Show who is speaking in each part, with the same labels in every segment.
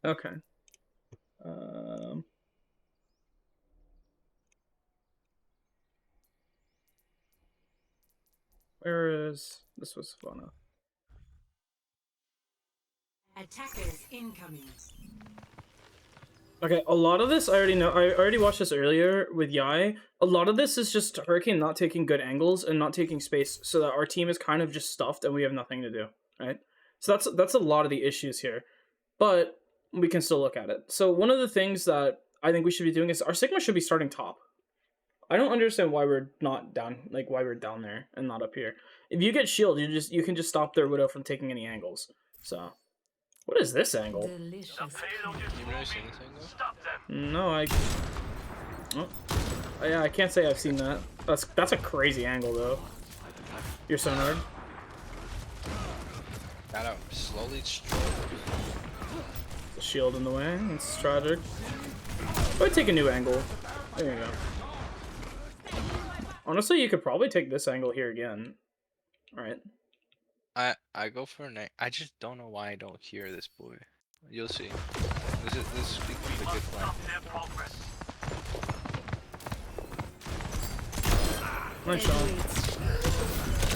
Speaker 1: Okay. Um, where is this? Was Havana.
Speaker 2: Attackers incoming.
Speaker 1: Okay, a lot of this I already know. I already watched this earlier with Yai. A lot of this is just Hurricane not taking good angles and not taking space, so that our team is kind of just stuffed and we have nothing to do. Right. So that's a lot of the issues here, but we can still look at it. So one of the things that I think we should be doing is our Sigma should be starting top. I don't understand why we're not down, like why we're down there and not up here. If you get shield, you can just stop their Widow from taking any angles. So, what is this angle?
Speaker 2: Delicious.
Speaker 3: You've never seen this angle?
Speaker 1: No, oh. Yeah, I can't say I've seen that. That's a crazy angle though. You're so nerd.
Speaker 3: Gotta slowly stroke.
Speaker 1: The shield in the way. It's tragic. But take a new angle. There you go. Honestly, you could probably take this angle here again. Alright.
Speaker 3: I go for an. I just don't know why I don't hear this boy. You'll see. This speaks to the good plan.
Speaker 1: Nice shot.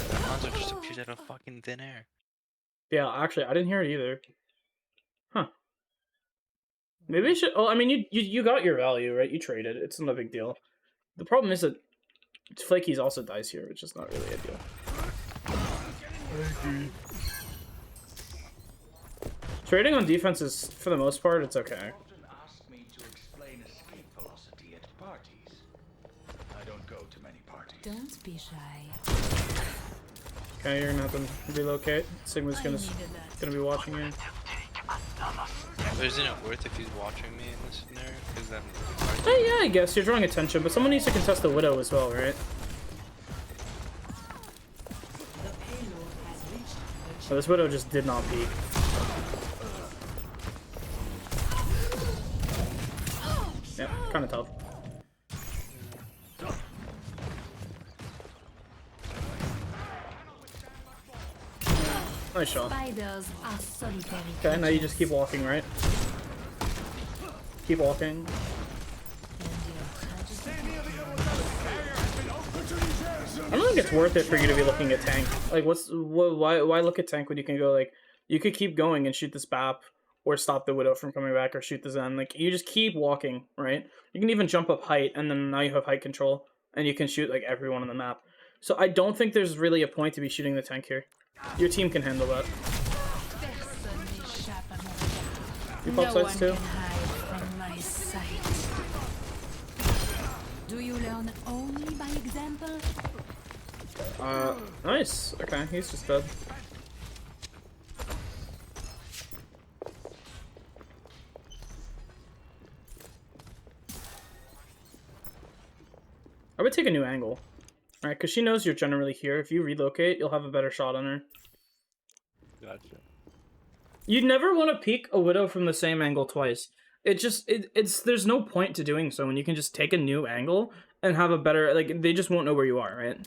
Speaker 3: The monster just appears out of fucking thin air.
Speaker 1: Yeah, actually, I didn't hear it either. Huh. Maybe I should. Oh, I mean, you got your value, right? You traded. It's not a big deal. The problem is that Flaky's also dies here, which is not really a deal. Trading on defense is, for the most part, it's okay.
Speaker 2: Don't be shy.
Speaker 1: Okay, you're gonna have to relocate. Sigma's gonna be watching you.
Speaker 3: But isn't it worth if he's watching me in this scenario? Because then.
Speaker 1: Yeah, I guess you're drawing attention, but someone needs to contest the Widow as well, right? Oh, this Widow just did not peek. Yeah, kind of tough. Nice shot.
Speaker 2: Spiders are solitary.
Speaker 1: Okay, now you just keep walking, right? Keep walking. I don't think it's worth it for you to be looking at tank. Like, why look at tank when you can go, like, you could keep going and shoot this BAP, or stop the Widow from coming back, or shoot the Zen. Like, you just keep walking, right? You can even jump up height, and then now you have height control, and you can shoot, like, everyone on the map. So I don't think there's really a point to be shooting the tank here. Your team can handle that. You pop sights too?
Speaker 2: Do you learn only by example?
Speaker 1: Nice. Okay, he's just dead. I would take a new angle. Alright, because she knows you're generally here. If you relocate, you'll have a better shot on her.
Speaker 3: Gotcha.
Speaker 1: You'd never want to peek a Widow from the same angle twice. There's no point to doing so when you can just take a new angle and have a better, like, they just won't know where you are, right?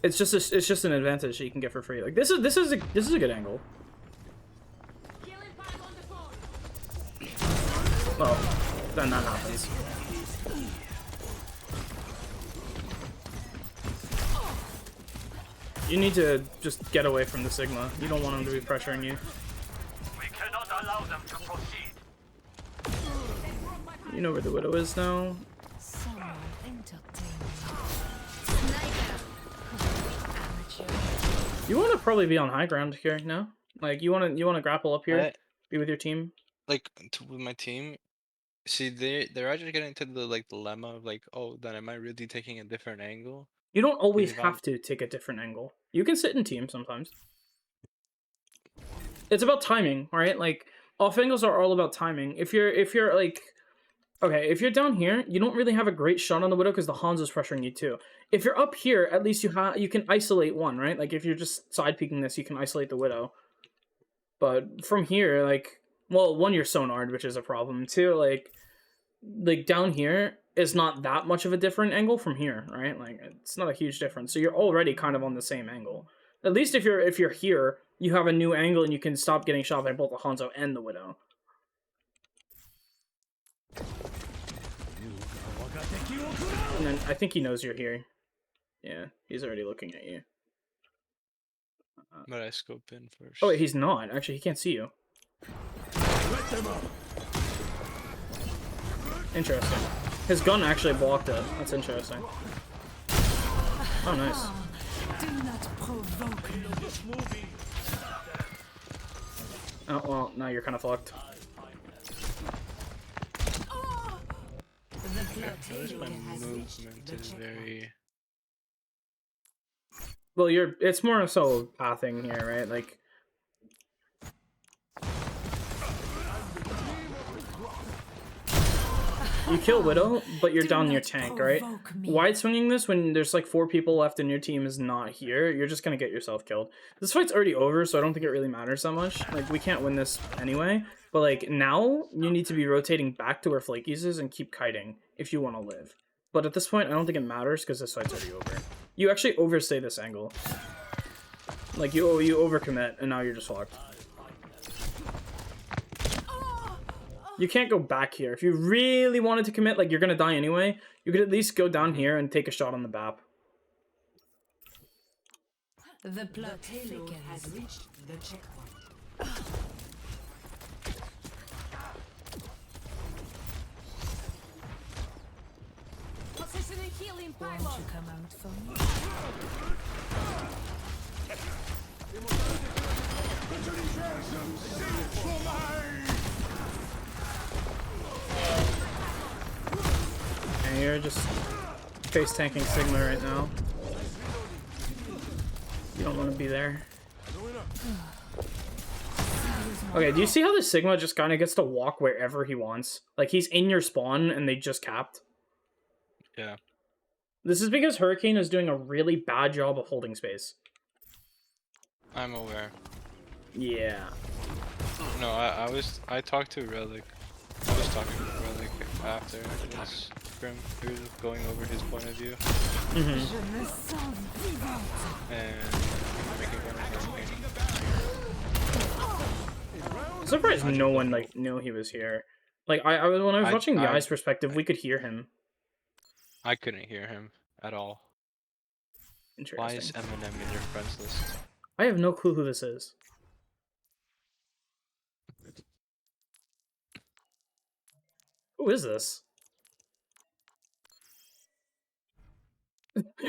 Speaker 1: It's just an advantage that you can get for free. Like, this is a good angle. Well, then that happens. You need to just get away from the Sigma. You don't want them to be pressuring you.
Speaker 4: We cannot allow them to proceed.
Speaker 1: You know where the Widow is now. You want to probably be on high ground here now. Like, you want to grapple up here, be with your team.
Speaker 3: Like, with my team, see, they're actually getting into the, like, dilemma of, like, oh, then am I really taking a different angle?
Speaker 1: You don't always have to take a different angle. You can sit in team sometimes. It's about timing, right? Like, off angles are all about timing. If you're like, okay, if you're down here, you don't really have a great shot on the Widow because the Hanzo's pressuring you too. If you're up here, at least you can isolate one, right? Like, if you're just side peeking this, you can isolate the Widow. But from here, like, well, one, you're sonared, which is a problem. Two, like down here is not that much of a different angle from here, right? Like, it's not a huge difference. So you're already kind of on the same angle. At least if you're here, you have a new angle and you can stop getting shot by both the Hanzo and the Widow. And then I think he knows you're here. Yeah, he's already looking at you.
Speaker 3: But I scope in first.
Speaker 1: Oh wait, he's not. Actually, he can't see you. Interesting. His gun actually blocked it. That's interesting. Oh, nice.
Speaker 2: Do not provoke me.
Speaker 1: Oh, well, now you're kind of fucked.
Speaker 2: The
Speaker 3: Notice my
Speaker 2: flotilla has reached
Speaker 3: movement
Speaker 2: the
Speaker 3: is
Speaker 2: checkpoint.
Speaker 3: very...
Speaker 1: Well, it's more so pathing here, right? Like, you kill Widow, but you're
Speaker 2: Do
Speaker 1: down your
Speaker 2: not
Speaker 1: tank, right?
Speaker 2: provoke me.
Speaker 1: Wide swinging this when there's like 4 people left and your team is not here, you're just gonna get yourself killed. This fight's already over, so I don't think it really matters that much. Like, we can't win this anyway, but like, now you need to be rotating back to where Flakies is and keep kiting if you want to live. But at this point, I don't think it matters because this fight's already over. You actually overstay this angle. Like, you overcommit, and now you're just fucked. You can't go back here. If you really wanted to commit, like, you're gonna die anyway, you could at least go down here and take a shot on the BAP.
Speaker 2: The flotilla has reached the checkpoint.
Speaker 5: Positioning healing
Speaker 2: Won't
Speaker 5: pylon.
Speaker 2: you come out for me?
Speaker 1: And you're just face tanking Sigma right now. You don't want to be there. Okay, do you see how the Sigma just kind of gets to walk wherever he wants? Like, he's in your spawn and they just capped.
Speaker 3: Yeah.
Speaker 1: This is because Hurricane is doing a really bad job of holding space.
Speaker 3: I'm aware.
Speaker 1: Yeah.
Speaker 3: No, I talked to Relic. I was talking to Relic after this scrim. He was going over his point of view.
Speaker 2: Je me sens vivante.
Speaker 3: And making fun of Hurricane.
Speaker 1: I'm surprised no one, like, knew he was here. Like, when I was watching the Eye's perspective, we could hear him.
Speaker 3: I couldn't hear him at all. Why is
Speaker 1: Interesting.
Speaker 3: Eminem in your friends list?
Speaker 1: I have no clue who this is. Who is this?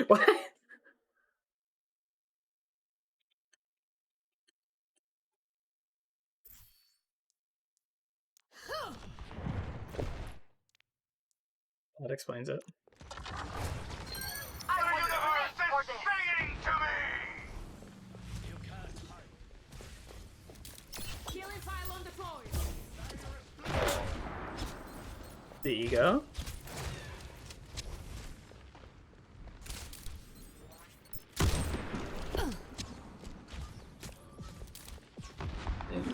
Speaker 1: What? That explains it.
Speaker 4: The universe is singing to me!
Speaker 5: Healing pylon deployed.
Speaker 1: The ego?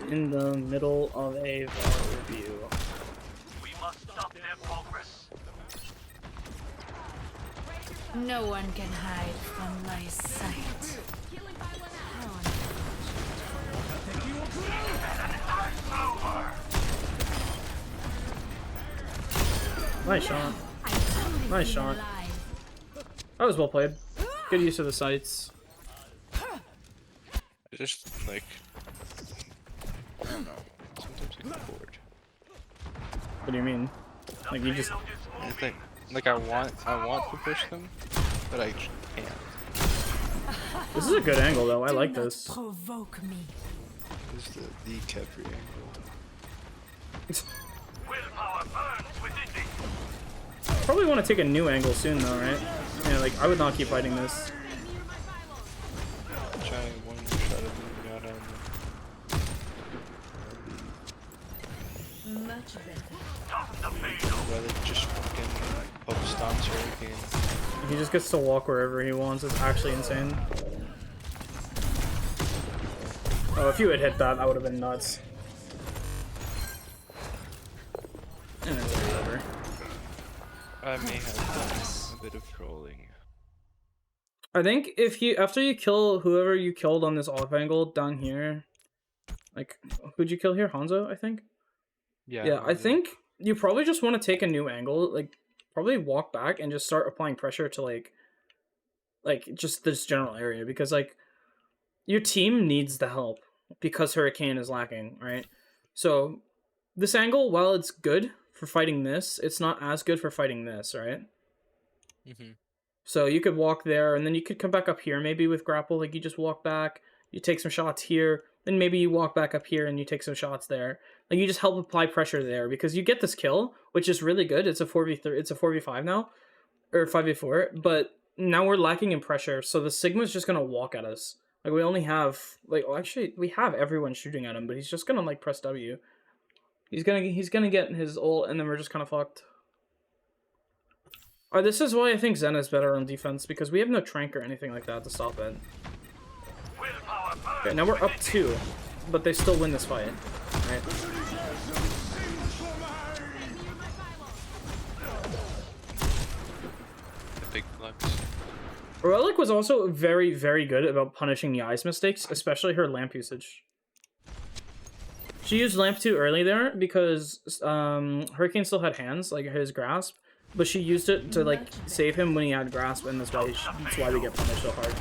Speaker 1: In the middle of a VOD review.
Speaker 4: We must stop their progress.
Speaker 2: No one can hide from my sight.
Speaker 5: Healing pylon out.
Speaker 1: Nice shot.
Speaker 2: I truly
Speaker 1: Nice
Speaker 2: feel
Speaker 1: shot.
Speaker 2: alive.
Speaker 1: That was well played. Good use of the sights.
Speaker 3: I just like I don't know. Sometimes I get bored.
Speaker 1: What do you mean? Like, you just...
Speaker 3: I think like I want to push them, but I just can't.
Speaker 1: This is a good angle, though. I
Speaker 2: Do
Speaker 1: like
Speaker 2: not
Speaker 1: this.
Speaker 2: provoke me.
Speaker 3: This is the Kevri angle.
Speaker 4: Willpower burns within me.
Speaker 1: Probably want to take a new angle soon, though, right? Yeah, like, I would not keep fighting this.
Speaker 5: Stay near my pylon.
Speaker 3: Trying one more shot of moving out on
Speaker 2: Much better.
Speaker 4: Stop the fatal.
Speaker 3: rather just fucking hope stomps Hurricane.
Speaker 1: He just gets to walk wherever he wants. It's actually insane. Oh, if you had hit that, that would have been nuts. And it's over.
Speaker 3: I may have done a bit of trolling.
Speaker 1: I think if you, after you kill whoever you killed on this off angle down here, like, who'd you kill here? Hanzo, I think? Yeah, I think you probably just want to take a new angle, like, probably walk back and just start applying pressure to like just this general area, because like your team needs the help because Hurricane is lacking, right? So this angle, while it's good for fighting this, it's not as good for fighting this, right?
Speaker 3: Mm-hmm.
Speaker 1: So you could walk there, and then you could come back up here maybe with grapple. Like you just walk back, you take some shots here, then maybe you walk back up here and you take some shots there. Like you just help apply pressure there because you get this kill, which is really good. It's a 4v3, it's a 4v5 now, or 5v4. But now we're lacking in pressure, so the Sigma's just gonna walk at us. Like we only have well, actually we have everyone shooting at him, but he's just gonna like press W. He's gonna get his ult, and then we're just kind of fucked. This is why I think Zen is better on defense, because we have no Trank or anything like that to stop it. Okay, now we're up 2, but they still win this fight, right?
Speaker 3: The big flux.
Speaker 1: Relic was also very, very good about punishing Yai's mistakes, especially her lamp usage. She used lamp too early there because Hurricane still had hands, like his grasp, but she used it to like save him when he had grasp, and that's why we get punished so hard.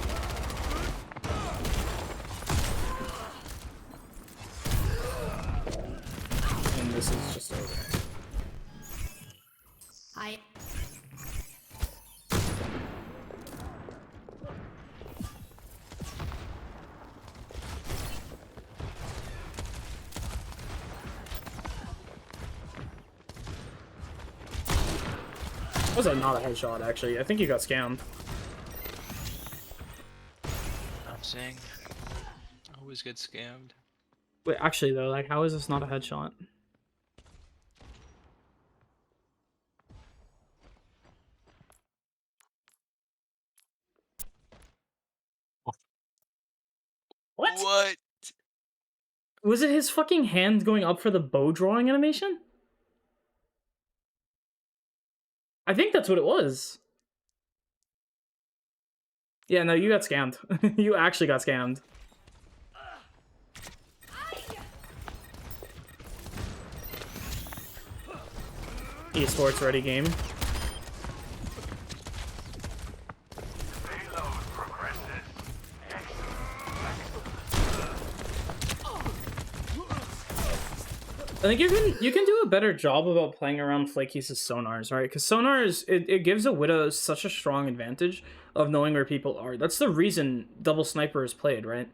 Speaker 1: And this is just over.
Speaker 2: I
Speaker 1: Was that not a headshot, actually? I think you got scammed.
Speaker 3: I'm saying, I always get scammed.
Speaker 1: Wait, actually, though, like, how is this not a headshot? What?
Speaker 3: What?
Speaker 1: Was it his fucking hand going up for the bow drawing animation? I think that's what it was. Yeah, no, you got scammed. You actually got scammed. Esports ready game.
Speaker 4: Payload progresses.
Speaker 1: I think you can do a better job about playing around Flaky's sonars, right? Because sonars, it gives a Widow such a strong advantage of knowing where people are. That's the reason double sniper is played, right?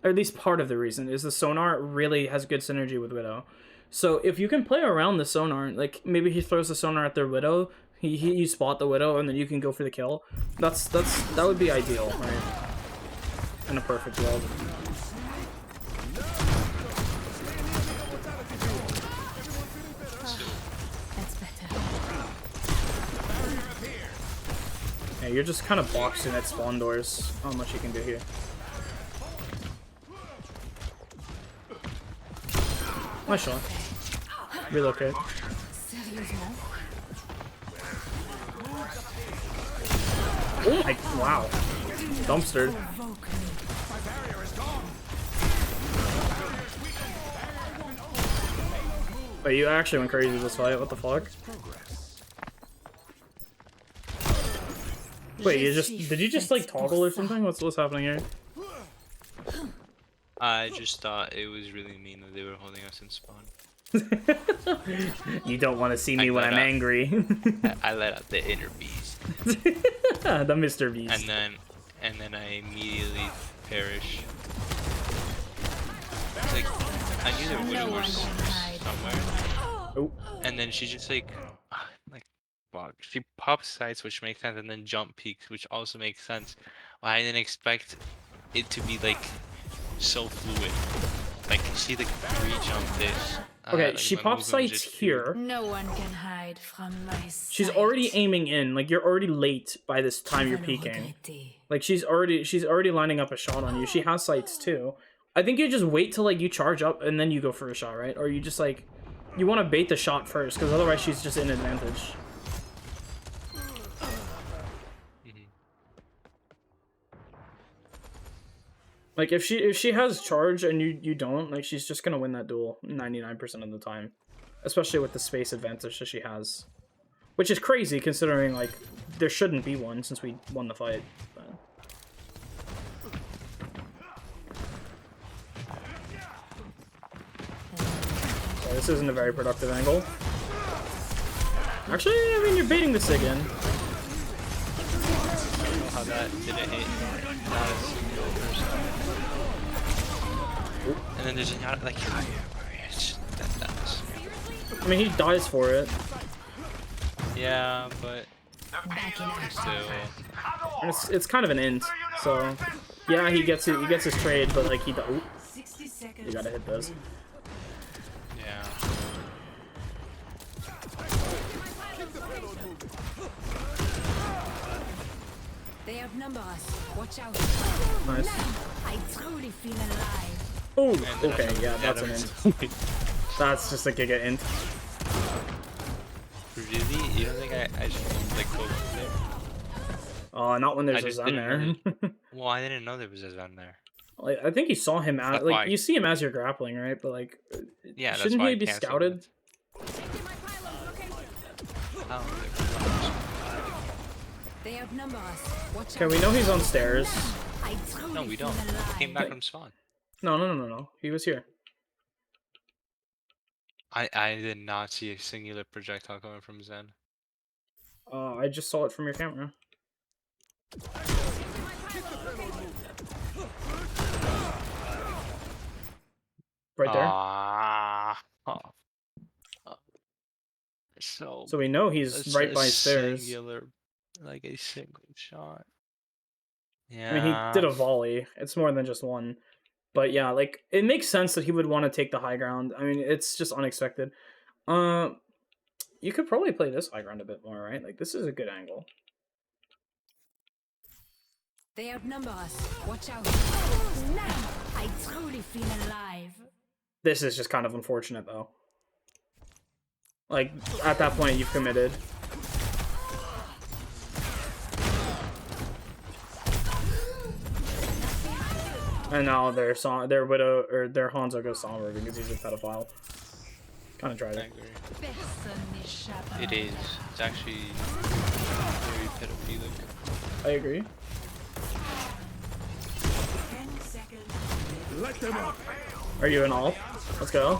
Speaker 1: Or at least part of the reason is the sonar really has good synergy with Widow. So if you can play around the sonar, like maybe he throws the sonar at their Widow, you spot the Widow, and then you can go for the kill. That would be ideal, right? In a perfect world.
Speaker 2: that's better.
Speaker 1: Yeah, you're just kind of boxing at spawn doors. How much you can do here. Nice shot. Relocate.
Speaker 2: Sérieusement?
Speaker 1: Oh my, wow. Dumpstered.
Speaker 2: Provoke me.
Speaker 1: Wait, you actually went crazy this fight, what the fuck? Wait, did you just like toggle or something? What's happening here?
Speaker 3: I just thought it was really mean that they were holding us in spawn.
Speaker 1: You don't want to see me
Speaker 3: I
Speaker 1: when
Speaker 3: let
Speaker 1: I'm
Speaker 3: out-
Speaker 1: angry.
Speaker 3: I let out the inner beast,
Speaker 1: The Mr. Beast.
Speaker 3: and then I immediately perish. It's like I knew there
Speaker 2: No
Speaker 3: was
Speaker 2: one can hide
Speaker 3: somewhere,
Speaker 1: Oh,
Speaker 3: and then she just like fuck. She pops sights, which makes sense, and then jump peaks, which also makes sense. Well, I didn't expect it to be like so fluid. Like she like re-jump this.
Speaker 1: okay,
Speaker 3: like,
Speaker 1: she
Speaker 3: my
Speaker 1: pops
Speaker 3: movement
Speaker 1: sights
Speaker 3: just
Speaker 1: here.
Speaker 2: No one can hide from my sight.
Speaker 1: She's already aiming in. Like you're already late by this time you're peeking. Like she's already lining up a shot on you. She has sights too. I think you just wait till like you charge up and then you go for a shot, right? Or you just like you want to bait the shot first, because otherwise she's just in advantage. Like if she has charge and you don't, like she's just gonna win that duel 99% of the time, especially with the space advantage that she has. which is crazy considering like there shouldn't be one since we won the fight. But... So this isn't a very productive angle. Actually, I mean, you're baiting this again.
Speaker 3: I don't know how that didn't hit. Not a single person. And then there's not like that was.
Speaker 1: I mean, he dies for it.
Speaker 3: Yeah, but
Speaker 2: Back in action.
Speaker 3: still.
Speaker 1: And it's kind of an int, so yeah, he gets it. He gets his trade, but like he ooh,
Speaker 2: 60 seconds.
Speaker 1: you gotta hit this.
Speaker 3: Yeah.
Speaker 2: They outnumber us. Watch out.
Speaker 1: Nice.
Speaker 2: I truly feel alive.
Speaker 1: Oh,
Speaker 3: And then
Speaker 1: okay, yeah, that's an int. That's just a giga int.
Speaker 3: Really? You don't think I just like go there?
Speaker 1: Not when there's
Speaker 3: I
Speaker 1: a
Speaker 3: just
Speaker 1: Zen
Speaker 3: didn't
Speaker 1: there.
Speaker 3: Well, I didn't know there was a Zen there.
Speaker 1: Like, I think you saw him as
Speaker 3: That's
Speaker 1: like
Speaker 3: why-
Speaker 1: you see him as you're grappling, right? But like,
Speaker 3: Yeah, that's
Speaker 1: shouldn't
Speaker 3: why
Speaker 1: he
Speaker 3: I
Speaker 1: be
Speaker 3: canceled
Speaker 1: scouted?
Speaker 3: it.
Speaker 5: Taking my pylon location.
Speaker 3: I don't think
Speaker 2: They outnumber us. Watch
Speaker 1: Okay,
Speaker 2: out.
Speaker 1: we know he's on stairs.
Speaker 2: I truly
Speaker 3: No, we
Speaker 2: feel
Speaker 3: don't. He
Speaker 2: alive.
Speaker 3: came back from spawn.
Speaker 1: No. He was here.
Speaker 3: I did not see a singular projectile coming from Zen.
Speaker 1: I just saw it from your camera. Right there.
Speaker 3: Ah. So
Speaker 1: So we know he's
Speaker 3: it's
Speaker 1: right
Speaker 3: a
Speaker 1: by stairs.
Speaker 3: Singular, like a single shot. Yeah.
Speaker 1: I mean, he did a volley. It's more than just one. But yeah, like, it makes sense that he would want to take the high ground. I mean, it's just unexpected. You could probably play this high ground a bit more, right? Like, this is a good angle.
Speaker 2: They outnumber us. Watch out. Now, I truly feel alive.
Speaker 1: This is just kind of unfortunate, though. Like, at that point, you've committed. And now their widow or their Hanzo goes somber because he's a pedophile. Kind of
Speaker 3: I
Speaker 1: tragic.
Speaker 3: agree.
Speaker 2: Personne n'échappe.
Speaker 3: It is. It's actually very pedophilic.
Speaker 1: I agree.
Speaker 2: 10 seconds.
Speaker 1: Are you in all? Let's go.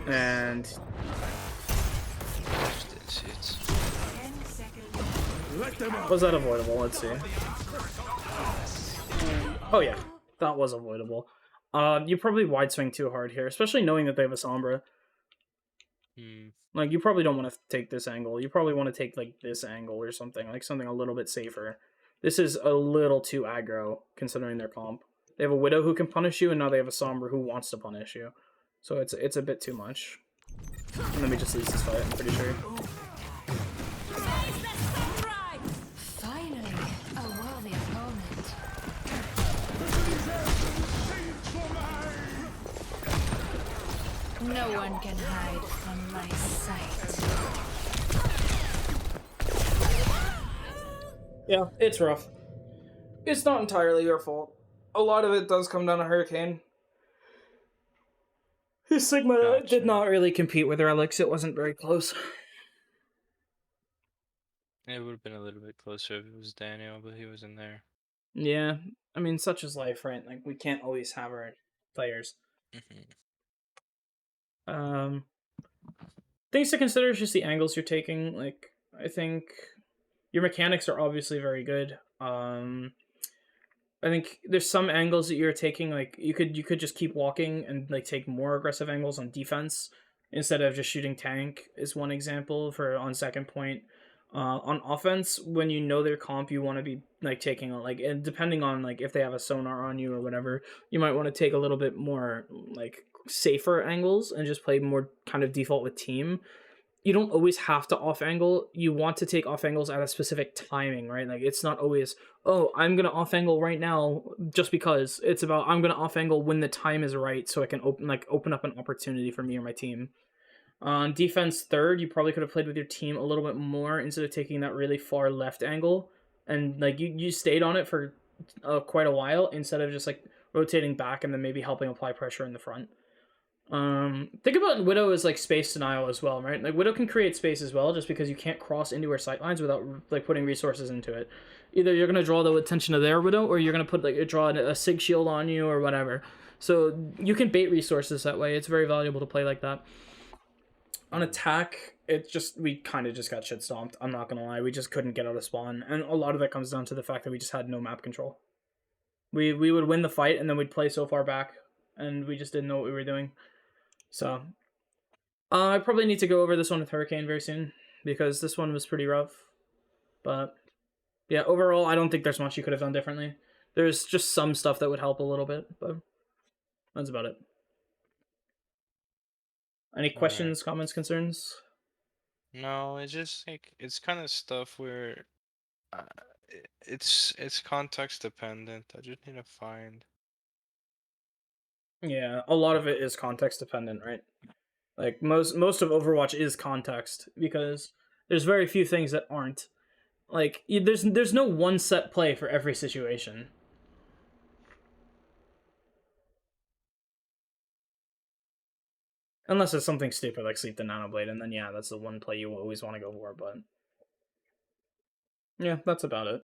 Speaker 1: And
Speaker 3: It's
Speaker 2: 10 seconds.
Speaker 1: was that avoidable? Let's see. Oh yeah, that was avoidable. You probably wide swing too hard here, especially knowing that they have a Sombra. Like, you probably don't want to take this angle. You probably want to take, like, this angle or something. Like, something a little bit safer. This is a little too aggro, considering their comp. They have a Widow who can punish you, and now they have a Sombra who wants to punish you. So it's a bit too much. And then we just lose this fight, I'm pretty sure.
Speaker 2: Finally, a worthy opponent. No one can hide from my sight.
Speaker 1: Yeah, it's rough. It's not entirely your fault. A lot of it does come down to Hurricane. His Sigma
Speaker 3: Gotcha.
Speaker 1: did not really compete with Relics. It wasn't very close.
Speaker 3: It would have been a little bit closer if it was Daniel, but he wasn't there.
Speaker 1: Yeah, I mean, such is life, right? Like, we can't always have our players. Things to consider is just the angles you're taking. Like, I think your mechanics are obviously very good. I think there's some angles that you're taking, like, you could just keep walking and, like, take more aggressive angles on defense instead of just shooting tank is one example for on second point. On offense, when you know their comp, you want to be, like, taking, like, and depending on, like, if they have a sonar on you or whatever, you might want to take a little bit more, like, safer angles and just play more kind of default with team. You don't always have to off angle. You want to take off angles at a specific timing, right? Like, it's not always, oh, I'm gonna off angle right now just because. It's about, I'm gonna off angle when the time is right so I can open up an opportunity for me or my team. On defense third, you probably could have played with your team a little bit more instead of taking that really far left angle, and like you stayed on it for quite a while instead of just like rotating back and then maybe helping apply pressure in the front. Think about Widow as like space denial as well, right? Like Widow can create space as well, just because you can't cross into her sightlines without like putting resources into it. Either you're gonna draw the attention of their Widow, or you're gonna put like draw a sig shield on you or whatever. So you can bait resources that way. It's very valuable to play like that. On attack, we kind of just got shit stomped. I'm not gonna lie, we just couldn't get out of spawn, and a lot of that comes down to the fact that we just had no map control. We would win the fight, and then we'd play so far back, and we just didn't know what we were doing. So, I probably need to go over this one with Hurricane very soon, because this one was pretty rough. But, yeah, overall, I don't think there's much you could have done differently. There's just some stuff that would help a little bit, but that's about it. Any questions, comments, concerns?
Speaker 3: No, it's just like it's kind of stuff where it's context dependent. I just need to find.
Speaker 1: Yeah, a lot of it is context dependent, right? Like most of Overwatch is context, because there's very few things that aren't. Like there's no one set play for every situation. Unless it's something stupid like Sleep the Nanoblade, and then yeah, that's the one play you always want to go for, but yeah, that's about it.